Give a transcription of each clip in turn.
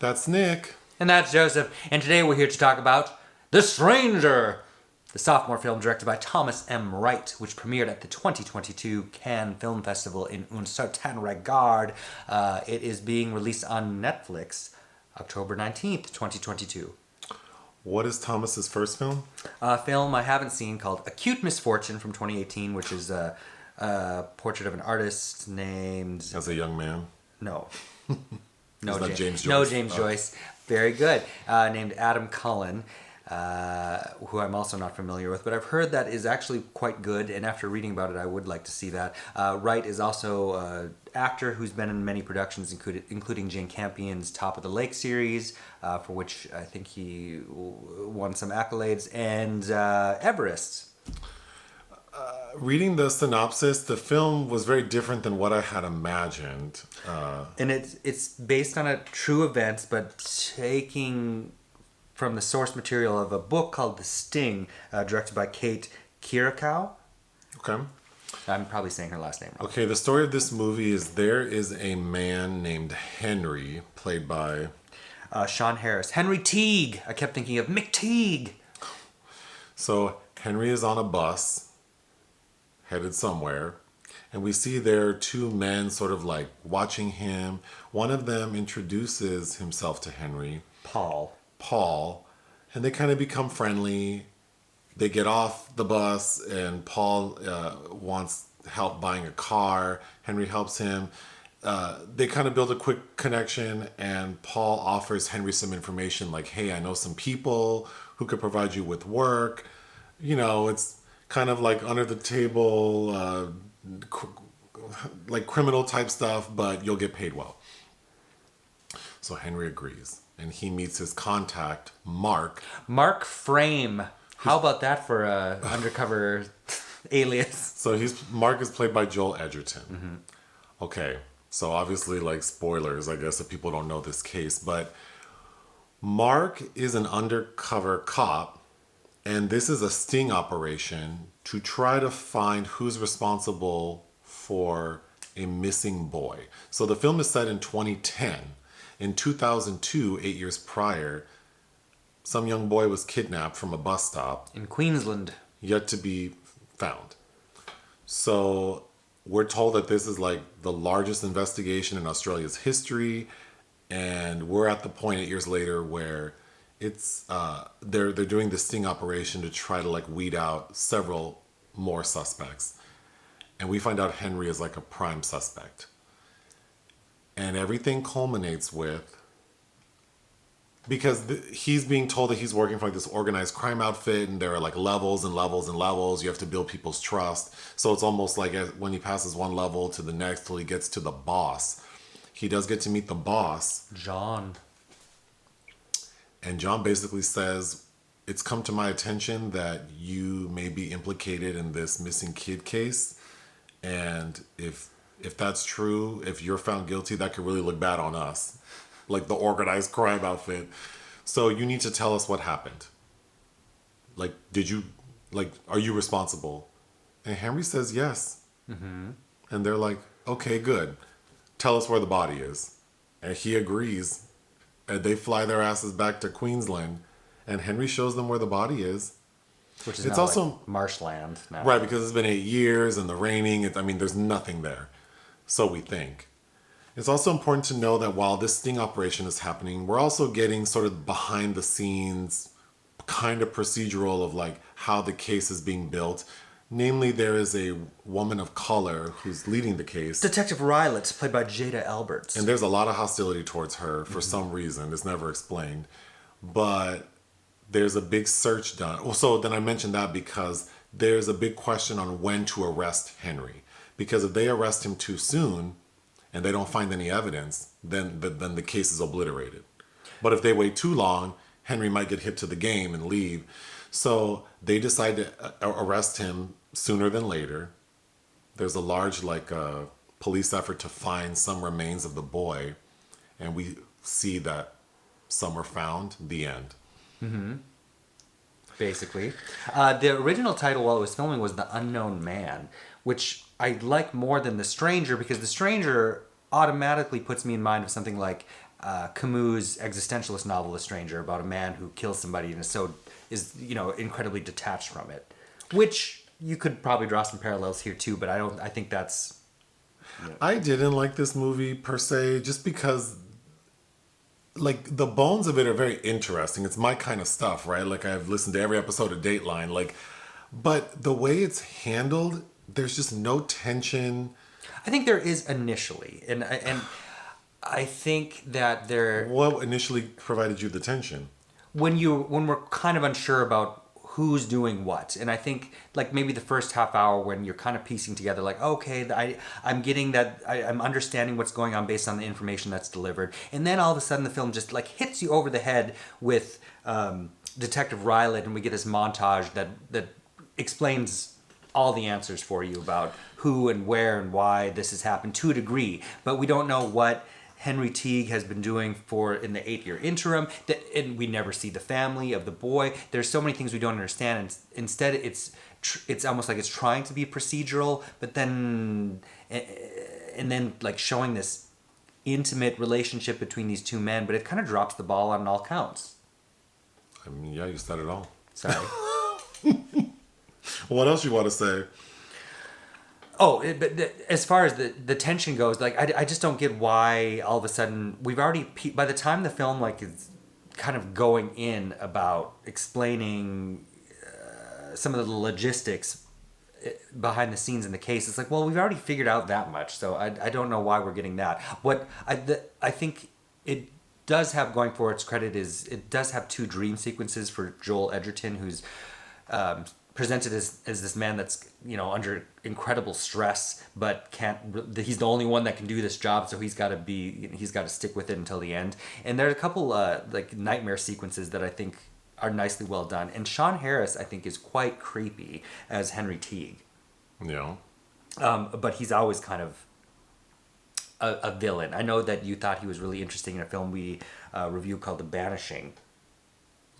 That's Nick. And that's Joseph. And today we're here to talk about The Stranger, the sophomore film directed by Thomas M. Wright, which premiered at the 2022 Cannes Film Festival in Un Certain Regard. It is being released on Netflix October 19th, 2022. What is Thomas's first film? A film I haven't seen called Acute Misfortune from 2018, which is a portrait of an artist named... As a young man? No. No, James Joyce. No, James Joyce. Very good. Named Adam Cullen, who I'm also not familiar with, but I've heard that is actually quite good, and after reading about it, I would like to see that. Wright is also an actor who's been in many productions, including Jane Campion's Top of the Lake series, for which I think he won some accolades, and Everest. Reading the synopsis, the film was very different than what I had imagined. And it's based on a true event, but taking from the source material of a book called The Sting, directed by Kate Kirikow. Okay. I'm probably saying her last name wrong. Okay, the story of this movie is there is a man named Henry, played by... Sean Harris. Henry Teague. I kept thinking of Mick Teague. So Henry is on a bus, headed somewhere, and we see there are two men sort of like watching him. One of them introduces himself to Henry. Paul, and they kind of become friendly. They get off the bus, and Paul wants help buying a car. Henry helps him. They kind of build a quick connection, and Paul offers Henry some information like, hey, I know some people who could provide you with work. You know, it's kind of like under the table, like criminal type stuff, but you'll get paid well. So Henry agrees, and he meets his contact, Mark. Mark Frame. How about that for a undercover alias? So Mark is played by Joel Edgerton. Mm-hmm. Okay, so obviously, like, spoilers, I guess, if people don't know this case, but Mark is an undercover cop, and this is a sting operation to try to find who's responsible for a missing boy. So the film is set in 2010. In 2002, 8 years prior, some young boy was kidnapped from a bus stop. In Queensland. Yet to be found. So we're told that this is like the largest investigation in Australia's history. And we're at the point 8 years later where it's they're doing the sting operation to try to like weed out several more suspects. And we find out Henry is like a prime suspect. And everything culminates with, because he's being told that he's working for like this organized crime outfit, and there are like levels and levels and levels. You have to build people's trust. So it's almost like when he passes one level to the next till he gets to the boss. He does get to meet the boss, John. And John basically says, it's come to my attention that you may be implicated in this missing kid case. And if that's true, if you're found guilty, that could really look bad on us. Like the organized crime outfit. So you need to tell us what happened. Like, are you responsible? And Henry says yes. Mm-hmm. And they're like, okay, good. Tell us where the body is. And he agrees. And they fly their asses back to Queensland. And Henry shows them where the body is. Which is also like marshland now. Right, because it's been 8 years and the raining. There's nothing there. So we think. It's also important to know that while this sting operation is happening, we're also getting sort of behind the scenes kind of procedural of like how the case is being built. Namely, there is a woman of color who's leading the case. Detective Rylett, played by Jada Alberts. And there's a lot of hostility towards her for some reason. It's never explained. But there's a big search done. Well, so then I mentioned that because there's a big question on when to arrest Henry. Because if they arrest him too soon and they don't find any evidence, then the case is obliterated. But if they wait too long, Henry might get hit to the game and leave. So they decide to arrest him sooner than later. There's a large police effort to find some remains of the boy. And we see that some are found. The end. Mm-hmm. Basically. The original title while it was filming was The Unknown Man, which I like more than The Stranger, because The Stranger automatically puts me in mind of something like Camus' existentialist novel, The Stranger, about a man who kills somebody and is incredibly detached from it, which you could probably draw some parallels here too. But I think that's. Yeah. I didn't like this movie per se, just because, like, the bones of it are very interesting. It's my kind of stuff, right? Like, I've listened to every episode of Dateline, like, but the way it's handled, there's just no tension. I think there is initially, and I think that there. What initially provided you the tension? When we're kind of unsure about who's doing what, and I think like maybe the first half hour when you're kind of piecing together, like, okay, I'm getting that, I'm understanding what's going on based on the information that's delivered, and then all of a sudden the film just like hits you over the head with Detective Rylett, and we get this montage that explains all the answers for you about who and where and why this has happened to a degree, but we don't know what Henry Teague has been doing in the 8-year interim, and we never see the family of the boy. There's so many things we don't understand, and instead it's almost like it's trying to be procedural, but then like showing this intimate relationship between these two men, but it kind of drops the ball on all counts. I mean, yeah, you said it all. Sorry. What else you want to say? Oh, but as far as the tension goes, like I just don't get why all of a sudden we've already, by the time the film like is kind of going in about explaining some of the logistics behind the scenes in the case, it's like, well, we've already figured out that much, so I don't know why we're getting that. What I think it does have going for its credit is it does have 2 dream sequences for Joel Edgerton, who's presented as this man that's under incredible stress, but he's the only one that can do this job, so he's got to stick with it until the end. And there are a couple like nightmare sequences that I think are nicely well done, and Sean Harris I think is quite creepy as Henry Teague. Yeah. But he's always kind of a villain. I know that you thought he was really interesting in a film we reviewed called The Banishing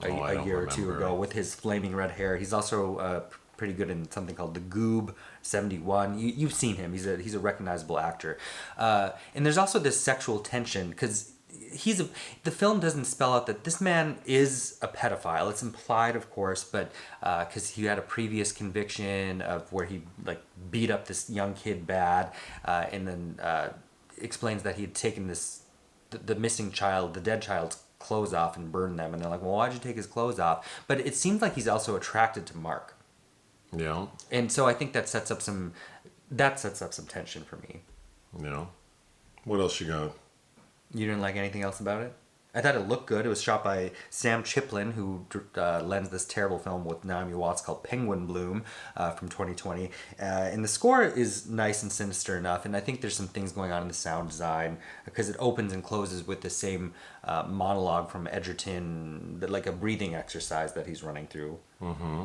a year or two ago, with his flaming red hair. He's also pretty good in something called The Goob 71. You've seen him. He's a recognizable actor. And there's also this sexual tension because the film doesn't spell out that this man is a pedophile. It's implied, of course, but because he had a previous conviction of where he like beat up this young kid bad, and then explains that he had taken the missing child, the dead child's clothes off and burned them, and they're like, well, why'd you take his clothes off? But it seems like he's also attracted to Mark. Yeah. And so I think that sets up some tension for me. Yeah. What else you got? You didn't like anything else about it? I thought it looked good. It was shot by Sam Chiplin, who lends this terrible film with Naomi Watts called Penguin Bloom from 2020. And the score is nice and sinister enough. And I think there's some things going on in the sound design because it opens and closes with the same monologue from Edgerton, like a breathing exercise that he's running through. Mm-hmm.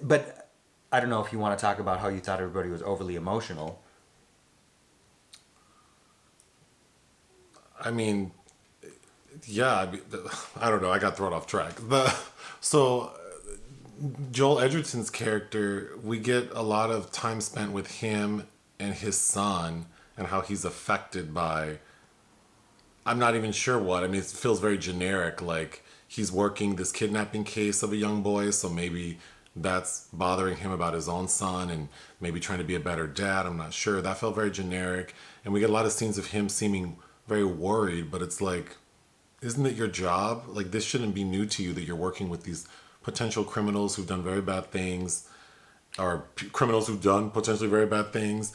But I don't know if you want to talk about how you thought everybody was overly emotional. I mean, yeah, I don't know. I got thrown off track. So Joel Edgerton's character, we get a lot of time spent with him and his son and how he's affected by, I'm not even sure what. I mean, it feels very generic. Like he's working this kidnapping case of a young boy, so maybe that's bothering him about his own son and maybe trying to be a better dad. I'm not sure. That felt very generic. And we get a lot of scenes of him seeming very worried, but it's like, isn't it your job? Like, this shouldn't be new to you that you're working with these potential criminals who've done very bad things, or criminals who've done potentially very bad things.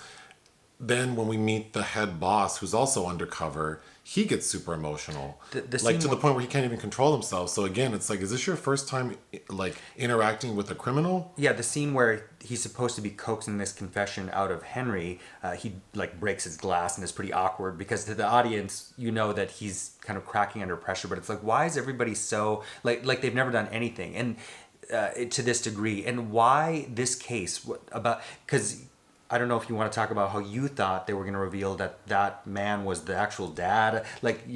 Then when we meet the head boss, who's also undercover, he gets super emotional, like to the point where he can't even control himself. So again, it's like, is this your first time like interacting with a criminal? Yeah, the scene where he's supposed to be coaxing this confession out of Henry, he like breaks his glass and is pretty awkward because to the audience, you know that he's kind of cracking under pressure. But it's like, why is everybody so like they've never done anything and to this degree? And why this case about because. I don't know if you want to talk about how you thought they were going to reveal that man was the actual dad. Like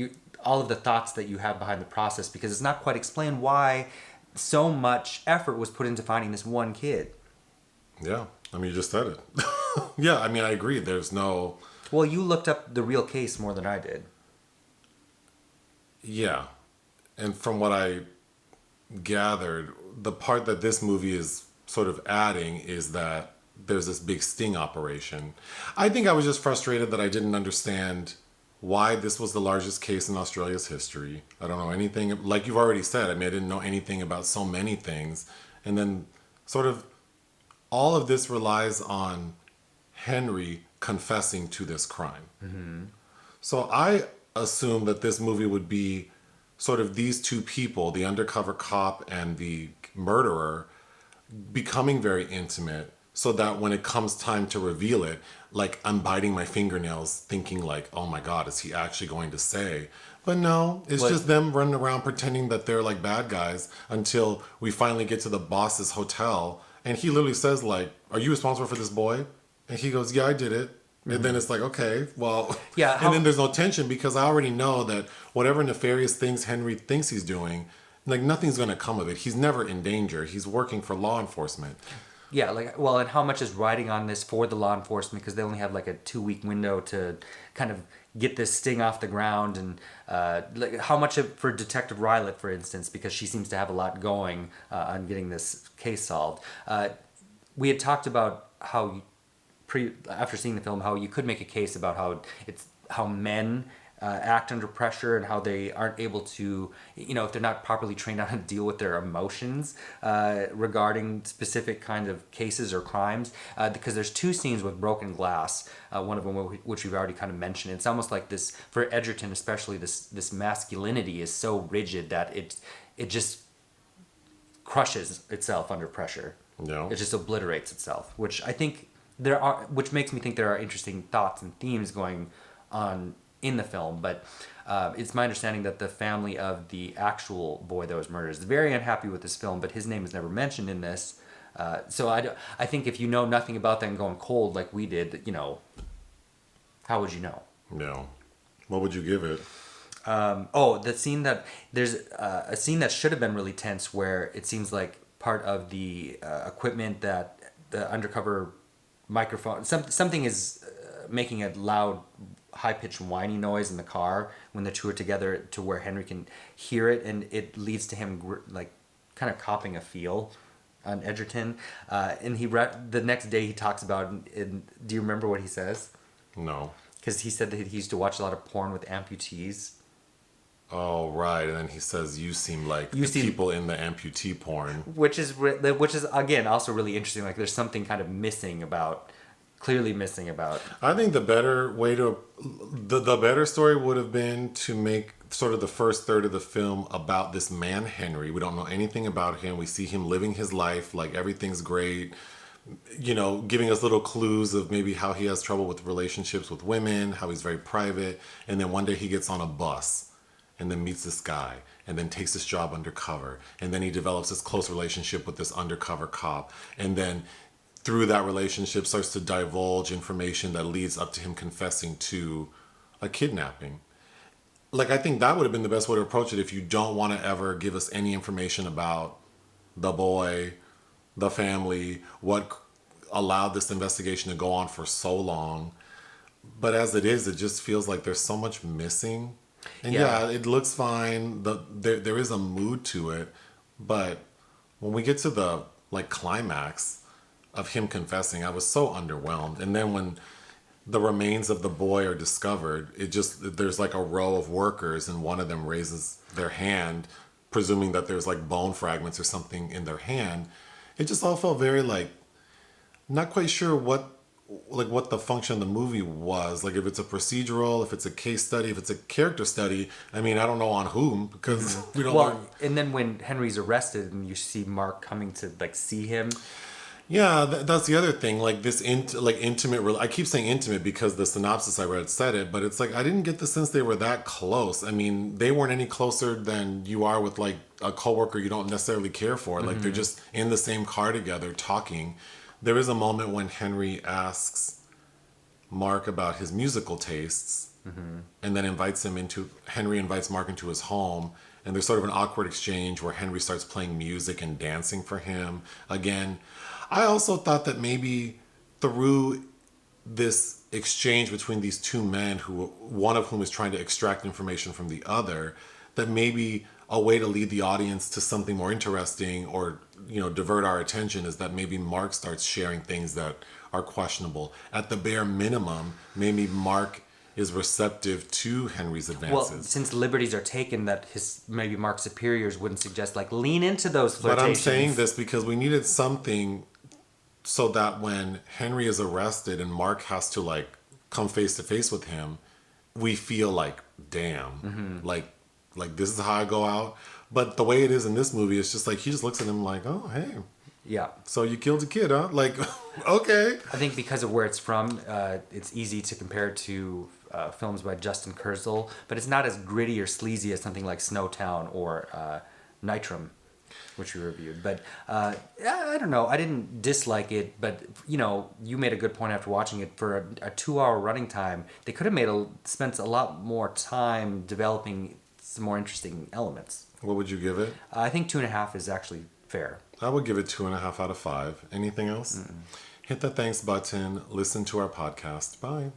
all of the thoughts that you have behind the process, because it's not quite explained why so much effort was put into finding this one kid. Yeah, I mean, you just said it. Yeah, I mean, I agree. There's no. Well, you looked up the real case more than I did. Yeah. And from what I gathered, the part that this movie is sort of adding is that there's this big sting operation. I think I was just frustrated that I didn't understand why this was the largest case in Australia's history. I don't know anything, like you've already said. I mean, I didn't know anything about so many things. And then, sort of, all of this relies on Henry confessing to this crime. So I assume that this movie would be sort of these two people, the undercover cop and the murderer, becoming very intimate so that when it comes time to reveal it, like I'm biting my fingernails thinking like, oh my God, is he actually going to say? But no, it's just them running around pretending that they're like bad guys until we finally get to the boss's hotel. And he literally says like, are you responsible for this boy? And he goes, yeah, I did it. And then it's like, okay, well, Yeah, and then there's no tension because I already know that whatever nefarious things Henry thinks he's doing, like nothing's going to come of it. He's never in danger. He's working for law enforcement. Yeah, like, well, and how much is riding on this for the law enforcement, because they only have like a 2-week window to kind of get this sting off the ground, and like how much for Detective Rylett, for instance, because she seems to have a lot going on getting this case solved. We had talked about how after seeing the film, how you could make a case about how men act under pressure and how they aren't able to, if they're not properly trained on how to deal with their emotions regarding specific kind of cases or crimes. Because there's 2 scenes with broken glass, one of them which we've already kind of mentioned. It's almost like this, for Edgerton especially, this masculinity is so rigid that it just crushes itself under pressure. No. It just obliterates itself, which I think which makes me think there are interesting thoughts and themes going on in the film. But it's my understanding that the family of the actual boy that was murdered is very unhappy with this film, but his name is never mentioned in this. So I think if you know nothing about that and going cold like we did, how would you know? No. What would you give it? The scene there's a scene that should have been really tense, where it seems like part of the equipment that the undercover microphone, something is making a loud, high-pitched whiny noise in the car when the two are together, to where Henry can hear it, and it leads to him like kind of copping a feel on Edgerton. And the next day he talks about, and do you remember what he says? No. Because he said that he used to watch a lot of porn with amputees. Oh, right. And then he says, you seem like people in the amputee porn. Which is again also really interesting. Like there's something kind of clearly missing about. I think the better way the better story would have been to make sort of the first third of the film about this man, Henry. We don't know anything about him. We see him living his life like everything's great. Giving us little clues of maybe how he has trouble with relationships with women, how he's very private. And then one day he gets on a bus and then meets this guy, and then takes this job undercover, and then he develops this close relationship with this undercover cop, and then through that relationship starts to divulge information that leads up to him confessing to a kidnapping. Like, I think that would have been the best way to approach it if you don't want to ever give us any information about the boy, the family, what allowed this investigation to go on for so long. But as it is, it just feels like there's so much missing. And yeah, it looks fine. There is a mood to it, but when we get to the climax of him confessing, I was so underwhelmed. And then when the remains of the boy are discovered, there's like a row of workers, and one of them raises their hand, presuming that there's like bone fragments or something in their hand. It just all felt very not quite sure what the function of the movie was. Like, if it's a procedural, if it's a case study, if it's a character study. I mean, I don't know on whom, because we don't learn. And then when Henry's arrested and you see Mark coming to see him. Yeah, that's the other thing. Like this intimate. I keep saying intimate because the synopsis I read said it, but it's like I didn't get the sense they were that close. I mean, they weren't any closer than you are with like a coworker you don't necessarily care for. Like they're just in the same car together talking. There is a moment when Henry asks Mark about his musical tastes, and then Henry invites Mark into his home, and there's sort of an awkward exchange where Henry starts playing music and dancing for him. Again, I also thought that maybe through this exchange between these two men, one of whom is trying to extract information from the other, that maybe a way to lead the audience to something more interesting or, divert our attention is that maybe Mark starts sharing things that are questionable. At the bare minimum, maybe Mark is receptive to Henry's advances. Well, since liberties are taken that maybe Mark's superiors wouldn't suggest, like, lean into those flirtations. But I'm saying this because we needed something so that when Henry is arrested and Mark has to, like, come face to face with him, we feel like, damn, like this is how I go out. But the way it is in this movie, it's just like he just looks at him like, oh, hey. Yeah. So you killed a kid, huh? Like, okay. I think because of where it's from, it's easy to compare it to films by Justin Kurzel, but it's not as gritty or sleazy as something like Snowtown or Nitram, which we reviewed. But I don't know. I didn't dislike it, but you made a good point after watching it. For a 2-hour running time, they could have spent a lot more time developing some more interesting elements. What would you give it? I think 2.5 is actually fair. I would give it 2.5 out of 5. Anything else? Mm-mm. Hit the thanks button. Listen to our podcast. Bye.